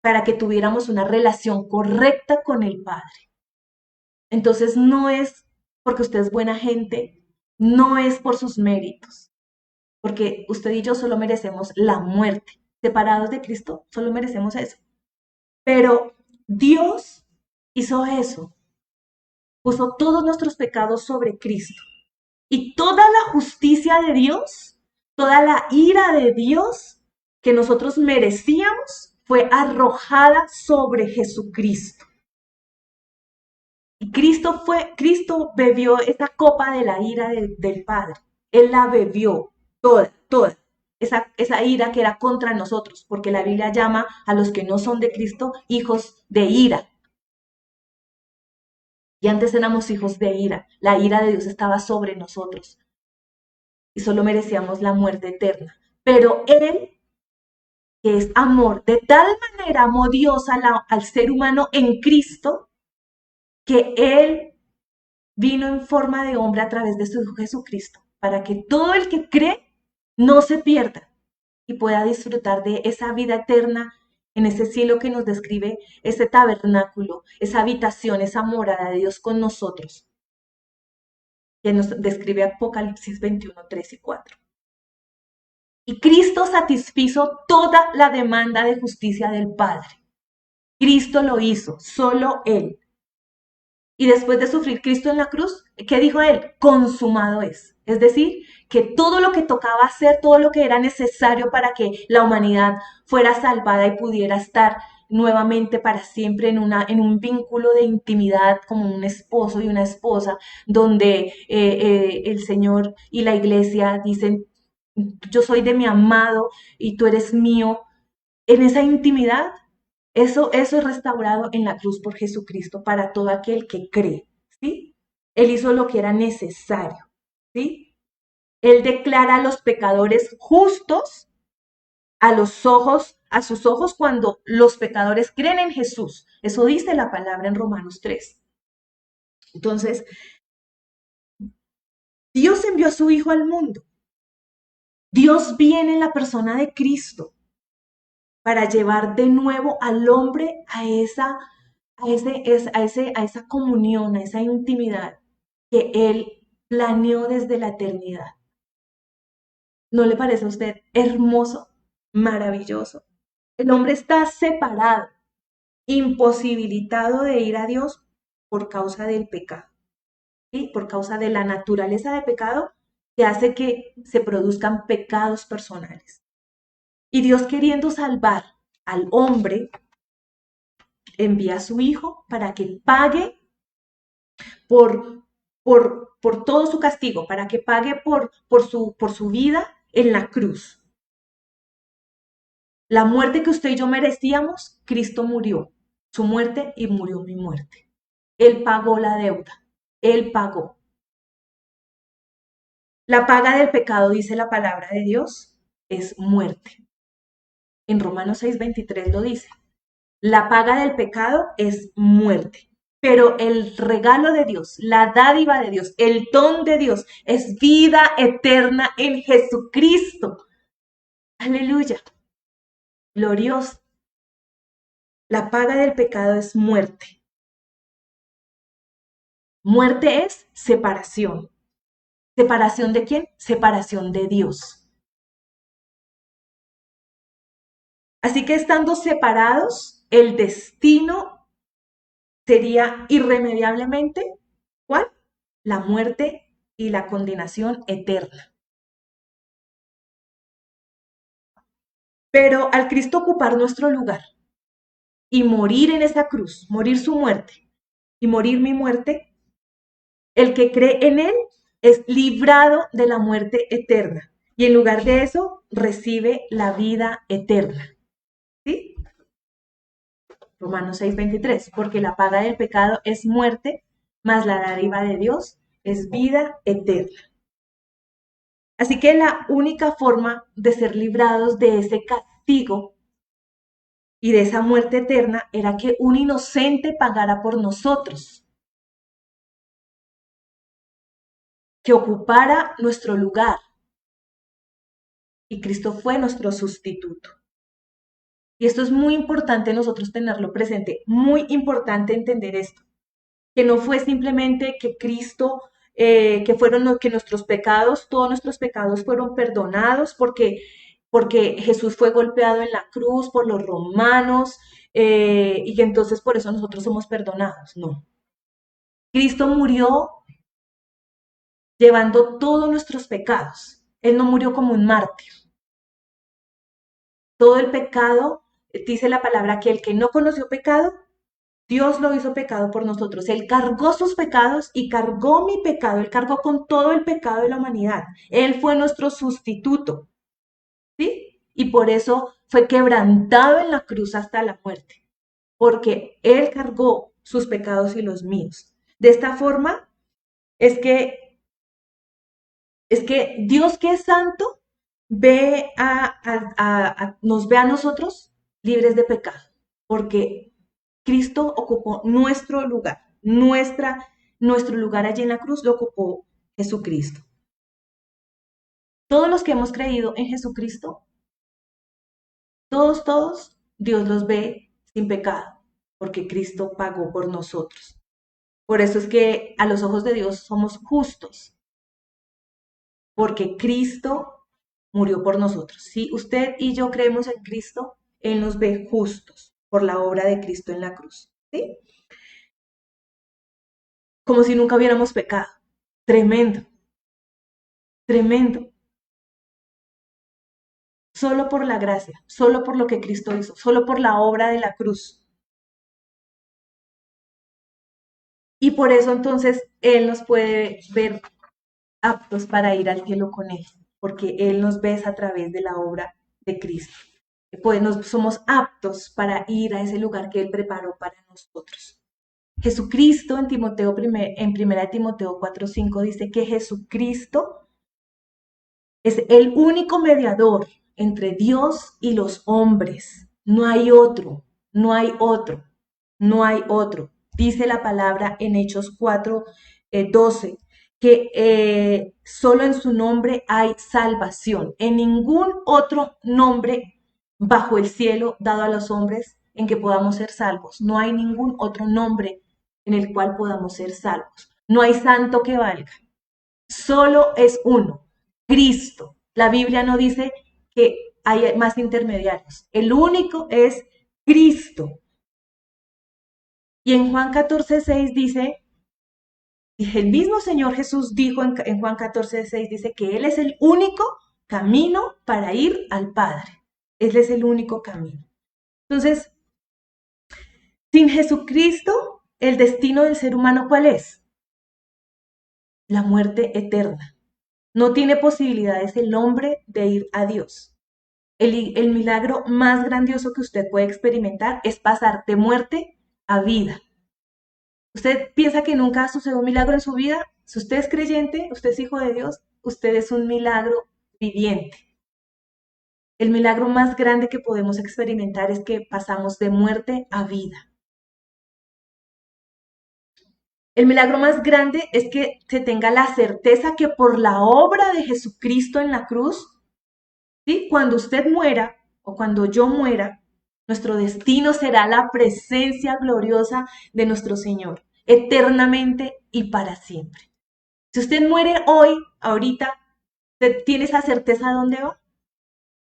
para que tuviéramos una relación correcta con el Padre. Entonces no es porque usted es buena gente, no es por sus méritos, porque usted y yo solo merecemos la muerte. Separados de Cristo, solo merecemos eso. Pero Dios hizo eso, puso todos nuestros pecados sobre Cristo. Y toda la justicia de Dios, toda la ira de Dios que nosotros merecíamos, fue arrojada sobre Jesucristo. Y Cristo bebió esa copa de la ira del Padre. Él la bebió toda. Esa ira que era contra nosotros, porque la Biblia llama a los que no son de Cristo hijos de ira. Y antes éramos hijos de ira. La ira de Dios estaba sobre nosotros. Y solo merecíamos la muerte eterna. Pero Él, que es amor, de tal manera amó Dios al ser humano en Cristo, que Él vino en forma de hombre a través de su Hijo Jesucristo, para que todo el que cree no se pierda y pueda disfrutar de esa vida eterna en ese cielo que nos describe, ese tabernáculo, esa habitación, esa morada de Dios con nosotros, que nos describe Apocalipsis 21, 3 y 4. Y Cristo satisfizo toda la demanda de justicia del Padre. Cristo lo hizo, solo Él. Y después de sufrir Cristo en la cruz, ¿qué dijo Él? Consumado es. Es decir, que todo lo que tocaba hacer, todo lo que era necesario para que la humanidad fuera salvada y pudiera estar nuevamente para siempre en un vínculo de intimidad como un esposo y una esposa, donde el Señor y la iglesia dicen, yo soy de mi amado y tú eres mío. En esa intimidad, eso es restaurado en la cruz por Jesucristo para todo aquel que cree, ¿sí? Él hizo lo que era necesario, ¿sí? Él declara a los pecadores justos a sus ojos cuando los pecadores creen en Jesús. Eso dice la palabra en Romanos 3. Entonces, Dios envió a su Hijo al mundo. Dios viene en la persona de Cristo para llevar de nuevo al hombre a esa comunión, a esa intimidad que Él planeó desde la eternidad. ¿No le parece a usted hermoso, maravilloso? El hombre está separado, imposibilitado de ir a Dios por causa del pecado, ¿sí? Por causa de la naturaleza de pecado que hace que se produzcan pecados personales. Y Dios, queriendo salvar al hombre, envía a su Hijo para que pague por todo su castigo, para que pague por su vida en la cruz. La muerte que usted y yo merecíamos, Cristo murió su muerte y murió mi muerte. Él pagó la deuda, Él pagó. La paga del pecado, dice la palabra de Dios, es muerte. En Romanos 6:23 lo dice. La paga del pecado es muerte. Pero el regalo de Dios, la dádiva de Dios, el don de Dios es vida eterna en Jesucristo. Aleluya. Glorioso. La paga del pecado es muerte. Muerte es separación. ¿Separación de quién? Separación de Dios. Así que estando separados, el destino sería irremediablemente, ¿cuál? La muerte y la condenación eterna. Pero al Cristo ocupar nuestro lugar y morir en esa cruz, morir su muerte y morir mi muerte, el que cree en Él es librado de la muerte eterna y en lugar de eso recibe la vida eterna. ¿Sí? Romanos 6:23, porque la paga del pecado es muerte, mas la dádiva de Dios es vida eterna. Así que la única forma de ser librados de ese castigo y de esa muerte eterna era que un inocente pagara por nosotros, que ocupara nuestro lugar. Y Cristo fue nuestro sustituto. Y esto es muy importante nosotros tenerlo presente, muy importante entender esto, que no fue simplemente que Cristo, que nuestros pecados, todos nuestros pecados fueron perdonados porque Jesús fue golpeado en la cruz por los romanos y que entonces por eso nosotros somos perdonados. No. Cristo murió llevando todos nuestros pecados. Él no murió como un mártir. Todo el pecado, dice la palabra que el que no conoció pecado, Dios lo hizo pecado por nosotros. Él cargó sus pecados y cargó mi pecado. Él cargó con todo el pecado de la humanidad. Él fue nuestro sustituto. ¿Sí? Y por eso fue quebrantado en la cruz hasta la muerte. Porque Él cargó sus pecados y los míos. De esta forma es que Dios, que es santo, nos ve a nosotros libres de pecado. Porque Cristo ocupó nuestro lugar, nuestro lugar allí en la cruz lo ocupó Jesucristo. Todos los que hemos creído en Jesucristo, todos, Dios los ve sin pecado, porque Cristo pagó por nosotros. Por eso es que a los ojos de Dios somos justos, porque Cristo murió por nosotros. Si usted y yo creemos en Cristo, Él nos ve justos por la obra de Cristo en la cruz. ¿Sí? Como si nunca hubiéramos pecado. Tremendo. Tremendo. Solo por la gracia, solo por lo que Cristo hizo, solo por la obra de la cruz. Y por eso entonces Él nos puede ver aptos para ir al cielo con Él, porque Él nos ve a través de la obra de Cristo. Pues somos aptos para ir a ese lugar que Él preparó para nosotros. Jesucristo en 1 Timoteo 4:5 dice que Jesucristo es el único mediador entre Dios y los hombres. No hay otro, no hay otro, no hay otro. Dice la palabra en Hechos 4:12 que solo en su nombre hay salvación. En ningún otro nombre bajo el cielo dado a los hombres en que podamos ser salvos. No hay ningún otro nombre en el cual podamos ser salvos. No hay santo que valga. Solo es uno, Cristo. La Biblia no dice que hay más intermediarios. El único es Cristo. Y en Juan 14:6 dice, el mismo Señor Jesús dijo en Juan 14:6, dice que Él es el único camino para ir al Padre. Él es el único camino. Entonces, sin Jesucristo, el destino del ser humano, ¿cuál es? La muerte eterna. No tiene posibilidades el hombre de ir a Dios. El milagro más grandioso que usted puede experimentar es pasar de muerte a vida. ¿Usted piensa que nunca sucedió un milagro en su vida? Si usted es creyente, usted es hijo de Dios, usted es un milagro viviente. El milagro más grande que podemos experimentar es que pasamos de muerte a vida. El milagro más grande es que se tenga la certeza que por la obra de Jesucristo en la cruz, ¿sí? Cuando usted muera o cuando yo muera, nuestro destino será la presencia gloriosa de nuestro Señor, eternamente y para siempre. Si usted muere hoy, ahorita, ¿usted tiene esa certeza de dónde va?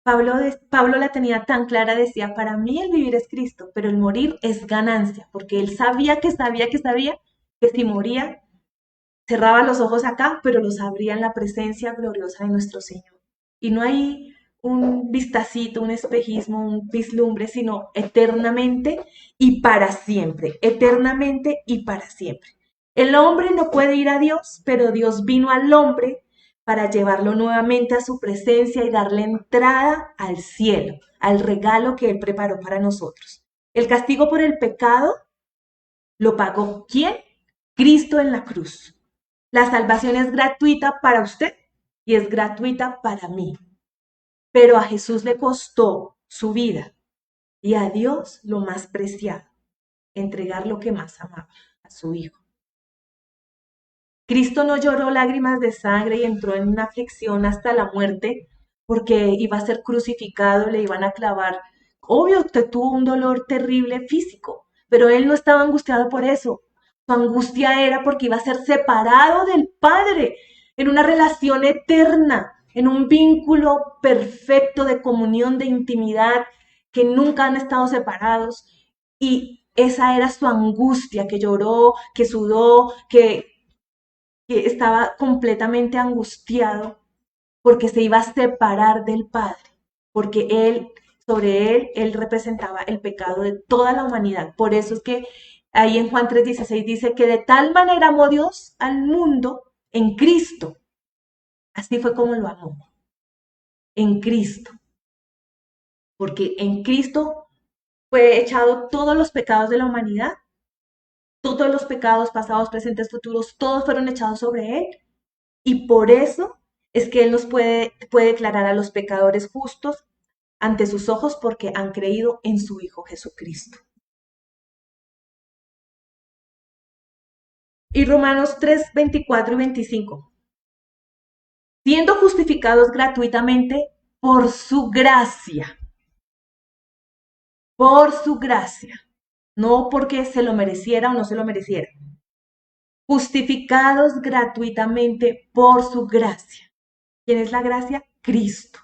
Pablo la tenía tan clara, decía, para mí el vivir es Cristo, pero el morir es ganancia, porque él sabía que si moría, cerraba los ojos acá, pero los abría en la presencia gloriosa de nuestro Señor. Y no hay un vistacito, un espejismo, un vislumbre, sino eternamente y para siempre, eternamente y para siempre. El hombre no puede ir a Dios, pero Dios vino al hombre para llevarlo nuevamente a su presencia y darle entrada al cielo, al regalo que Él preparó para nosotros. El castigo por el pecado lo pagó ¿quién? Cristo en la cruz. La salvación es gratuita para usted y es gratuita para mí. Pero a Jesús le costó su vida y a Dios lo más preciado, entregar lo que más amaba, a su Hijo. Cristo no lloró lágrimas de sangre y entró en una aflicción hasta la muerte porque iba a ser crucificado, le iban a clavar. Obvio que tuvo un dolor terrible físico, pero él no estaba angustiado por eso. Su angustia era porque iba a ser separado del Padre en una relación eterna, en un vínculo perfecto de comunión, de intimidad, que nunca han estado separados. Y esa era su angustia, que lloró, que sudó, que estaba completamente angustiado porque se iba a separar del Padre, porque él representaba el pecado de toda la humanidad. Por eso es que ahí en Juan 3:16 dice que de tal manera amó Dios al mundo en Cristo. Así fue como lo amó, en Cristo. Porque en Cristo fue echado todos los pecados de la humanidad, todos los pecados pasados, presentes, futuros, todos fueron echados sobre Él. Y por eso es que Él nos puede declarar a los pecadores justos ante sus ojos porque han creído en su Hijo Jesucristo. Y Romanos 3:24 y 25. Siendo justificados gratuitamente por su gracia. Por su gracia. No porque se lo mereciera o no se lo mereciera. Justificados gratuitamente por su gracia. ¿Quién es la gracia? Cristo.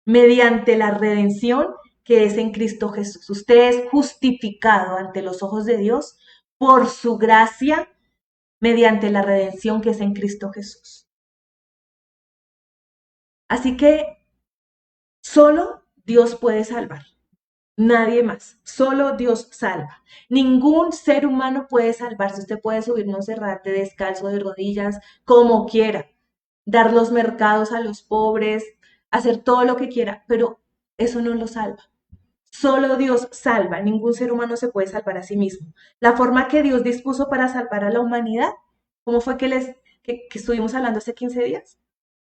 Mediante la redención que es en Cristo Jesús. Usted es justificado ante los ojos de Dios por su gracia mediante la redención que es en Cristo Jesús. Así que solo Dios puede salvar. Nadie más. Solo Dios salva. Ningún ser humano puede salvarse. Usted puede subir Monserrate descalzo de rodillas, como quiera, dar los mercados a los pobres, hacer todo lo que quiera, pero eso no lo salva. Solo Dios salva, ningún ser humano se puede salvar a sí mismo. La forma que Dios dispuso para salvar a la humanidad, ¿cómo fue que estuvimos hablando hace 15 días?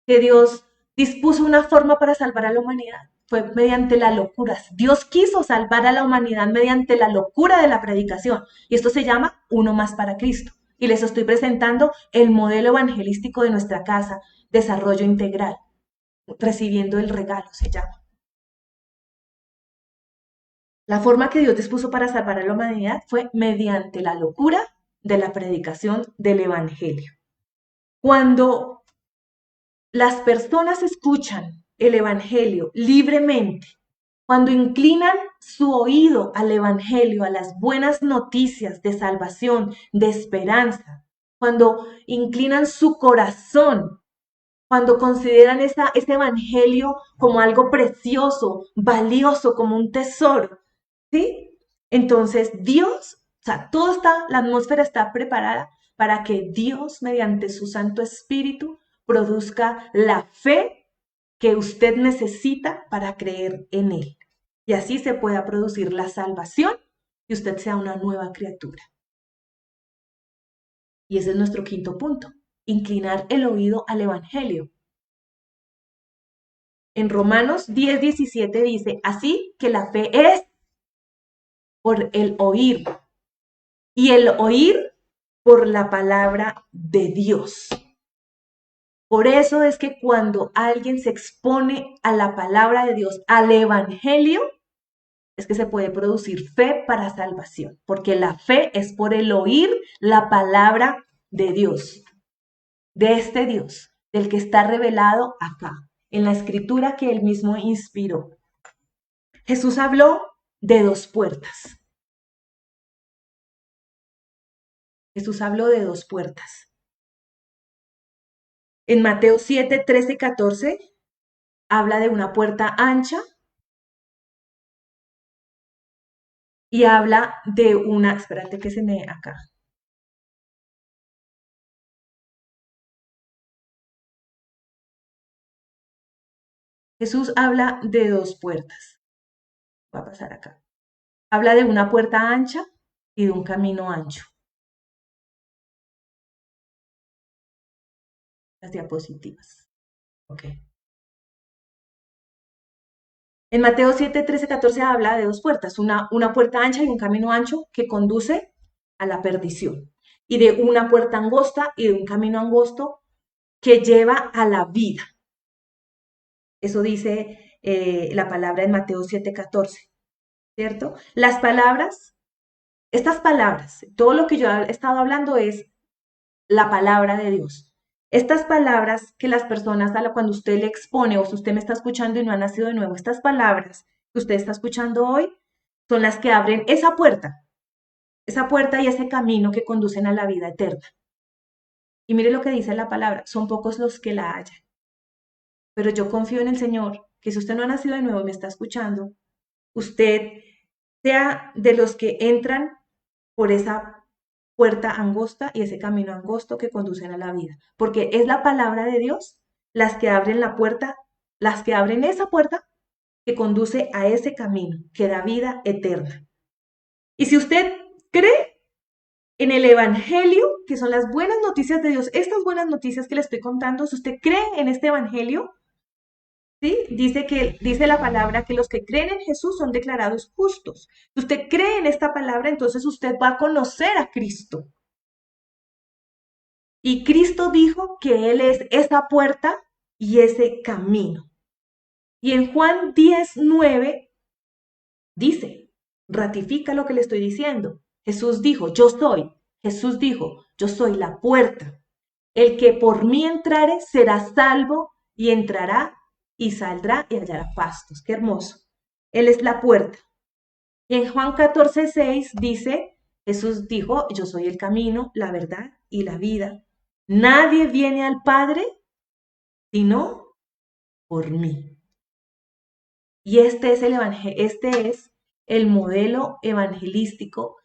Que Dios dispuso una forma para salvar a la humanidad. Fue mediante la locura. Dios quiso salvar a la humanidad mediante la locura de la predicación. Y esto se llama uno más para Cristo. Y les estoy presentando el modelo evangelístico de nuestra casa, desarrollo integral. Recibiendo el regalo se llama. La forma que Dios dispuso para salvar a la humanidad fue mediante la locura de la predicación del Evangelio. Cuando las personas escuchan el Evangelio libremente, cuando inclinan su oído al Evangelio, a las buenas noticias de salvación, de esperanza, cuando inclinan su corazón, cuando consideran ese evangelio como algo precioso, valioso, como un tesoro, ¿sí? Entonces Dios, o sea, la atmósfera está preparada para que Dios, mediante su Santo Espíritu, produzca la fe que usted necesita para creer en Él. Y así se pueda producir la salvación y usted sea una nueva criatura. Y ese es nuestro quinto punto, inclinar el oído al Evangelio. En Romanos 10:17 dice, así que la fe es por el oír y el oír por la palabra de Dios. Por eso es que cuando alguien se expone a la palabra de Dios, al Evangelio, es que se puede producir fe para salvación, porque la fe es por el oír la palabra de Dios, de este Dios, del que está revelado acá, en la escritura que él mismo inspiró. Jesús habló de dos puertas. Jesús habló de dos puertas. En Mateo 7, 13, 14, habla de una puerta ancha y habla de una, espérate que se me acá. Jesús habla de dos puertas. Va a pasar acá. Habla de una puerta ancha y de un camino ancho. Las diapositivas. Ok. En Mateo 7, 13, 14 habla de dos puertas, una puerta ancha y un camino ancho que conduce a la perdición, y de una puerta angosta y de un camino angosto que lleva a la vida. Eso dice la palabra en Mateo 7, 14, ¿cierto? Estas palabras, todo lo que yo he estado hablando es la palabra de Dios. Estas palabras que las personas, cuando usted le expone o si usted me está escuchando y no ha nacido de nuevo, estas palabras que usted está escuchando hoy son las que abren esa puerta y ese camino que conducen a la vida eterna. Y mire lo que dice la palabra, son pocos los que la hallan. Pero yo confío en el Señor, que si usted no ha nacido de nuevo y me está escuchando, usted sea de los que entran por esa puerta angosta y ese camino angosto que conducen a la vida. Porque es la palabra de Dios las que abren la puerta, las que abren esa puerta que conduce a ese camino que da vida eterna. Y si usted cree en el Evangelio, que son las buenas noticias de Dios, estas buenas noticias que le estoy contando, si usted cree en este Evangelio, ¿sí? Dice la palabra que los que creen en Jesús son declarados justos. Si usted cree en esta palabra, entonces usted va a conocer a Cristo. Y Cristo dijo que Él es esa puerta y ese camino. Y en Juan 10:9 dice, ratifica lo que le estoy diciendo. Jesús dijo, yo soy la puerta. El que por mí entrare será salvo y entrará y saldrá y hallará pastos. Qué hermoso. Él es la puerta. Y en Juan 14:6 dice, Jesús dijo, yo soy el camino, la verdad y la vida. Nadie viene al Padre sino por mí. Y este es el modelo evangelístico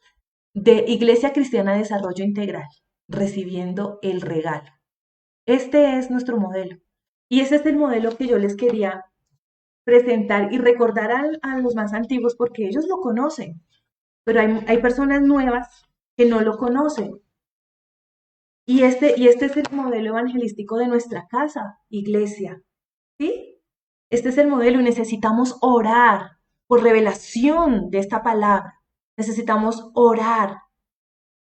de Iglesia Cristiana de Desarrollo Integral, recibiendo el regalo. Este es nuestro modelo. Y ese es el modelo que yo les quería presentar y recordar a los más antiguos porque ellos lo conocen, pero hay personas nuevas que no lo conocen. Y este es el modelo evangelístico de nuestra casa, iglesia, ¿sí? Este es el modelo y necesitamos orar por revelación de esta palabra. Necesitamos orar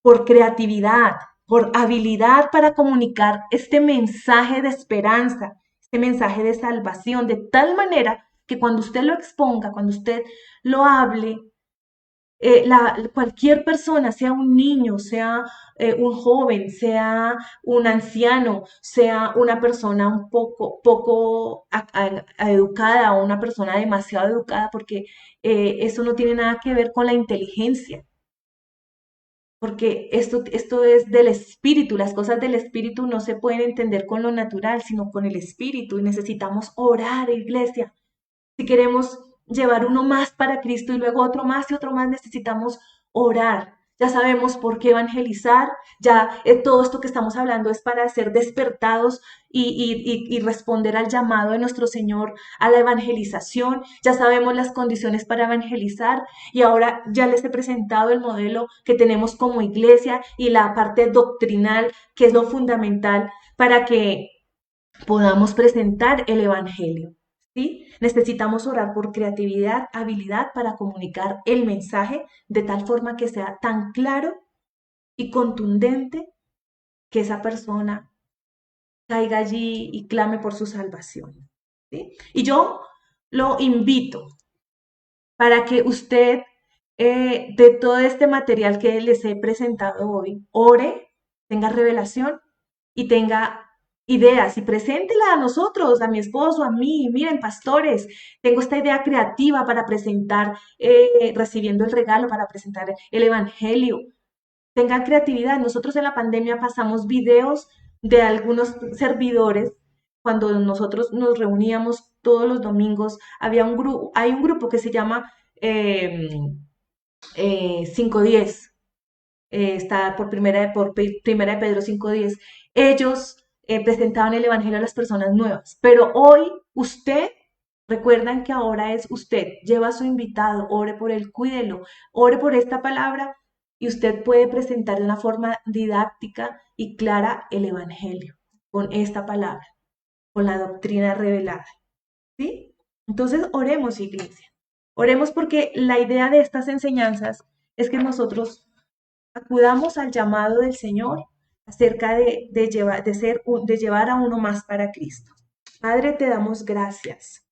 por creatividad, por habilidad para comunicar este mensaje de esperanza, este mensaje de salvación, de tal manera que cuando usted lo exponga, cuando usted lo hable, cualquier persona, sea un niño, sea un joven, sea un anciano, sea una persona un poco educada o una persona demasiado educada, porque eso no tiene nada que ver con la inteligencia. porque esto es del espíritu. Las cosas del espíritu no se pueden entender con lo natural, sino con el espíritu. Y necesitamos orar, iglesia. Si queremos llevar uno más para Cristo y luego otro más y otro más, necesitamos orar. Ya sabemos por qué evangelizar, ya todo esto que estamos hablando es para ser despertados y responder al llamado de nuestro Señor a la evangelización. Ya sabemos las condiciones para evangelizar y ahora ya les he presentado el modelo que tenemos como iglesia y la parte doctrinal, que es lo fundamental para que podamos presentar el Evangelio. ¿Sí? Necesitamos orar por creatividad, habilidad para comunicar el mensaje de tal forma que sea tan claro y contundente que esa persona caiga allí y clame por su salvación. ¿Sí? Y yo lo invito para que usted, de todo este material que les he presentado hoy, ore, tenga revelación y tenga ideas y preséntela a nosotros, a mi esposo, a mí. Miren, pastores, tengo esta idea creativa para presentar, recibiendo el regalo, para presentar el evangelio. Tengan creatividad. Nosotros en la pandemia pasamos videos de algunos servidores. Cuando nosotros nos reuníamos todos los domingos, hay un grupo que se llama 510, está primera de Pedro 5:10. Ellos presentaban el Evangelio a las personas nuevas, pero hoy usted, recuerdan que ahora es usted, lleva a su invitado, ore por él, cuídelo, ore por esta palabra y usted puede presentar de una forma didáctica y clara el Evangelio con esta palabra, con la doctrina revelada, ¿sí? Entonces oremos, iglesia. Oremos porque la idea de estas enseñanzas es que nosotros acudamos al llamado del Señor acerca de llevar a uno más para Cristo. Padre, te damos gracias.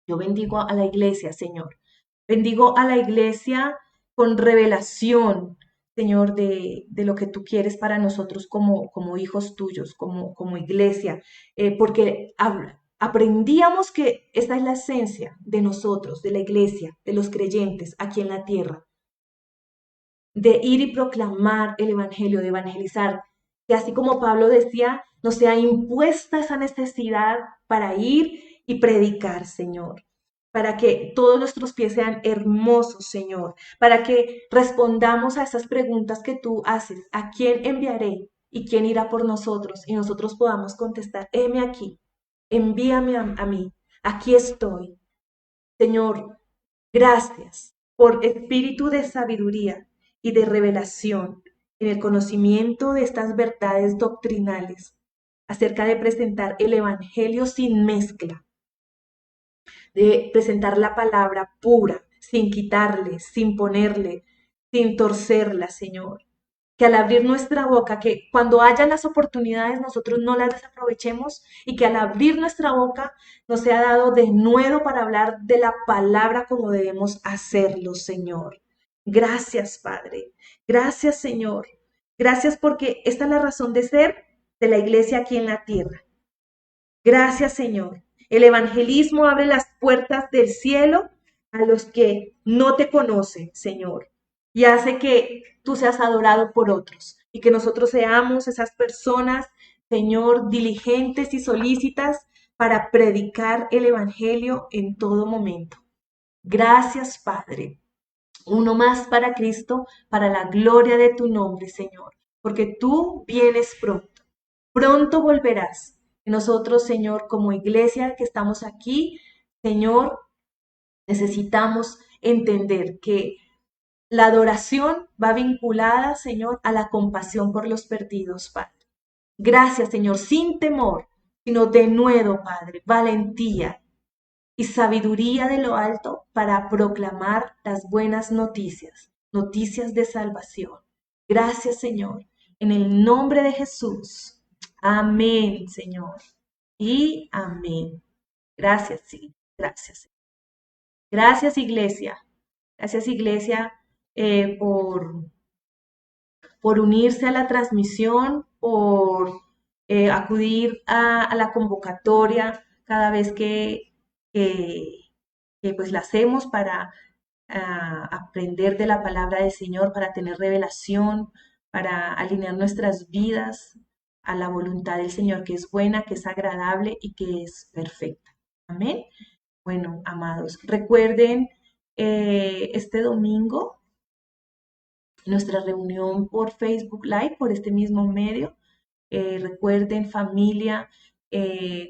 Yo bendigo a la iglesia, Señor. Bendigo a la iglesia con revelación, Señor, de lo que tú quieres para nosotros como hijos tuyos, como iglesia, porque aprendíamos que esta es la esencia de nosotros, de la iglesia, de los creyentes aquí en la tierra, de ir y proclamar el Evangelio, de evangelizar, que así como Pablo decía, nos sea impuesta esa necesidad para ir y predicar, Señor, para que todos nuestros pies sean hermosos, Señor, para que respondamos a esas preguntas que tú haces, ¿a quién enviaré y quién irá por nosotros? Y nosotros podamos contestar, heme aquí, envíame a mí, aquí estoy. Señor, gracias por espíritu de sabiduría y de revelación en el conocimiento de estas verdades doctrinales acerca de presentar el Evangelio sin mezcla, de presentar la palabra pura, sin quitarle, sin ponerle, sin torcerla, Señor. Que al abrir nuestra boca, que cuando hayan las oportunidades nosotros no las desaprovechemos y que al abrir nuestra boca nos sea dado de nuevo para hablar de la palabra como debemos hacerlo, Señor. Gracias, Padre. Gracias, Señor. Gracias porque esta es la razón de ser de la iglesia aquí en la tierra. Gracias, Señor. El evangelismo abre las puertas del cielo a los que no te conocen, Señor, y hace que tú seas adorado por otros y que nosotros seamos esas personas, Señor, diligentes y solícitas para predicar el evangelio en todo momento. Gracias, Padre. Uno más para Cristo, para la gloria de tu nombre, Señor, porque tú vienes pronto. Pronto volverás. Y nosotros, Señor, como iglesia que estamos aquí, Señor, necesitamos entender que la adoración va vinculada, Señor, a la compasión por los perdidos, Padre. Gracias, Señor, sin temor, sino de nuevo, Padre, valentía y sabiduría de lo alto para proclamar las buenas noticias, noticias de salvación. Gracias, Señor, en el nombre de Jesús. Amén, Señor. Y amén. Gracias, sí, gracias. Gracias, iglesia. Gracias, iglesia, por unirse a la transmisión, por acudir a la convocatoria cada vez que pues la hacemos para a aprender de la palabra del Señor, para tener revelación, para alinear nuestras vidas a la voluntad del Señor, que es buena, que es agradable y que es perfecta. Amén. Bueno, amados, recuerden este domingo nuestra reunión por Facebook Live, por este mismo medio. Recuerden, familia,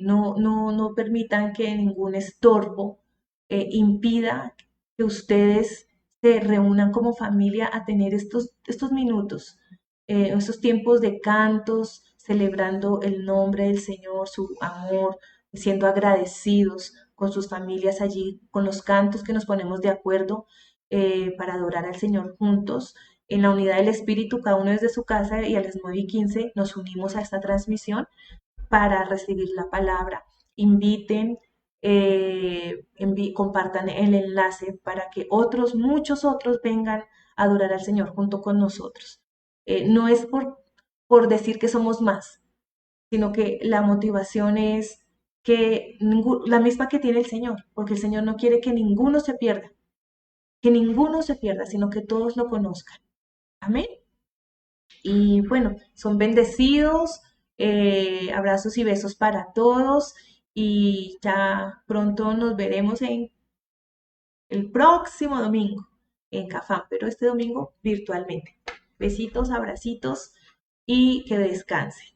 no permitan que ningún estorbo impida que ustedes se reúnan como familia a tener estos minutos, estos tiempos de cantos, celebrando el nombre del Señor, su amor, siendo agradecidos con sus familias allí, con los cantos que nos ponemos de acuerdo para adorar al Señor juntos en la unidad del Espíritu, cada uno desde su casa, y a las 9:15 nos unimos a esta transmisión para recibir la palabra. Inviten, compartan el enlace para que otros, muchos otros vengan a adorar al Señor junto con nosotros. No es por decir que somos más, sino que la motivación es que la misma que tiene el Señor, porque el Señor no quiere que ninguno se pierda, sino que todos lo conozcan. Amén. Y bueno, son bendecidos, abrazos y besos para todos y ya pronto nos veremos en el próximo domingo en Cafán, pero este domingo virtualmente. Besitos, abracitos y que descansen.